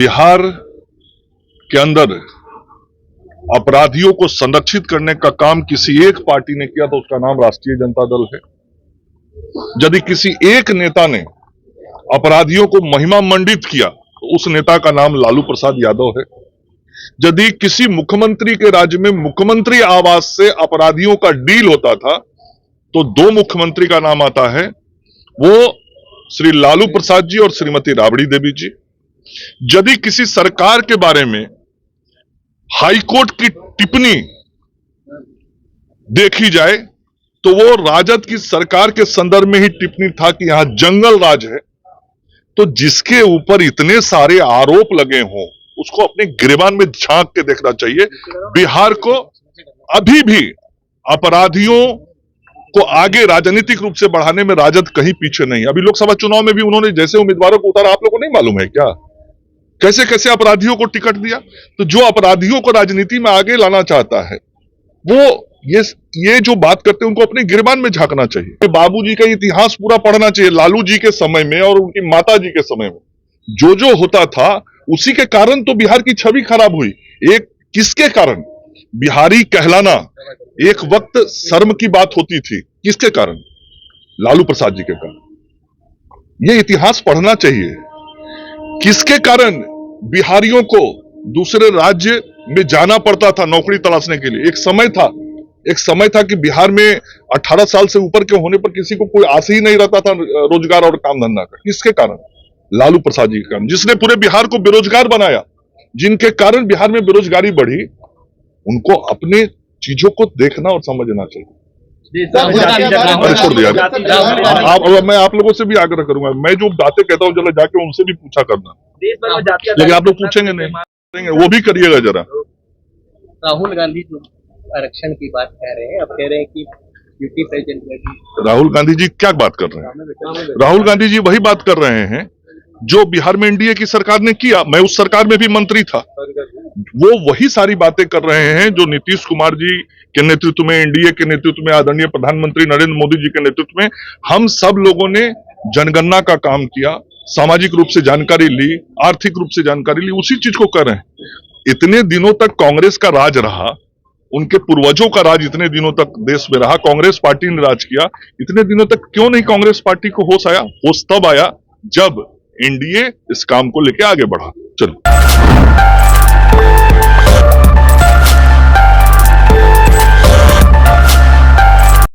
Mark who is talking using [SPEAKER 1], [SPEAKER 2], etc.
[SPEAKER 1] बिहार के अंदर अपराधियों को संरक्षित करने का काम किसी एक पार्टी ने किया तो उसका नाम राष्ट्रीय जनता दल है। यदि किसी एक नेता ने अपराधियों को महिमा मंडित किया तो उस नेता का नाम लालू प्रसाद यादव है। यदि किसी मुख्यमंत्री के राज्य में मुख्यमंत्री आवास से अपराधियों का डील होता था तो दो मुख्यमंत्री का नाम आता है, वो श्री लालू प्रसाद जी और श्रीमती राबड़ी देवी जी। यदि किसी सरकार के बारे में हाईकोर्ट की टिप्पणी देखी जाए तो वो राजद की सरकार के संदर्भ में ही टिप्पणी था कि यहां जंगल राज है। तो जिसके ऊपर इतने सारे आरोप लगे हों उसको अपने गिरेबान में झांक के देखना चाहिए। बिहार को अभी भी अपराधियों को आगे राजनीतिक रूप से बढ़ाने में राजद कहीं पीछे नहीं। अभी लोकसभा चुनाव में भी उन्होंने जैसे उम्मीदवारों को उतारा, आप लोगों को नहीं मालूम है क्या कैसे कैसे अपराधियों को टिकट दिया। तो जो अपराधियों को राजनीति में आगे लाना चाहता है वो ये जो बात करते हैं उनको अपने गिरबान में झांकना चाहिए। बाबूजी का इतिहास पूरा पढ़ना चाहिए। लालू जी के समय में और उनकी माता जी के समय में जो होता था उसी के कारण तो बिहार की छवि खराब हुई। एक किसके कारण? बिहारी कहलाना एक वक्त शर्म की बात होती थी। किसके कारण? लालू प्रसाद जी के कारण। ये इतिहास पढ़ना चाहिए। किसके कारण बिहारियों को दूसरे राज्य में जाना पड़ता था नौकरी तलाशने के लिए? एक समय था कि बिहार में 18 साल से ऊपर के होने पर किसी को कोई आस ही नहीं रहता था रोजगार और काम धंधा का। किसके कारण? लालू प्रसाद जी के कारण, जिसने पूरे बिहार को बेरोजगार बनाया, जिनके कारण बिहार में बेरोजगारी बढ़ी। उनको अपने चीजों को देखना और समझना चाहिए। छोड़ दिया। मैं आप लोगों से भी आग्रह करूंगा, मैं जो बातें कहता हूं जरा जाके उनसे भी पूछा करना, लेकिन आप लोग पूछेंगे नहीं, वो भी करिएगा जरा।
[SPEAKER 2] राहुल गांधी जो आरक्षण की बात कह रहे हैं, अब कह रहे हैं कि यूपी प्रेसिडेंट में भी
[SPEAKER 1] राहुल गांधी जी क्या बात कर रहे हैं? राहुल गांधी जी वही बात कर रहे हैं जो बिहार में एनडीए की सरकार ने किया। मैं उस सरकार में भी मंत्री था। वो वही सारी बातें कर रहे हैं जो नीतीश कुमार जी के नेतृत्व में, एनडीए के नेतृत्व में, आदरणीय प्रधानमंत्री नरेंद्र मोदी जी के नेतृत्व में हम सब लोगों ने जनगणना का काम किया, सामाजिक रूप से जानकारी ली, आर्थिक रूप से जानकारी ली, उसी चीज को कर रहे हैं। इतने दिनों तक कांग्रेस का राज रहा, उनके पूर्वजों का राज इतने दिनों तक देश में रहा, कांग्रेस पार्टी ने राज किया। इतने दिनों तक क्यों नहीं कांग्रेस पार्टी को होश आया? होश तब आया जब एनडीए इस काम को लेकर आगे बढ़ा। चलो।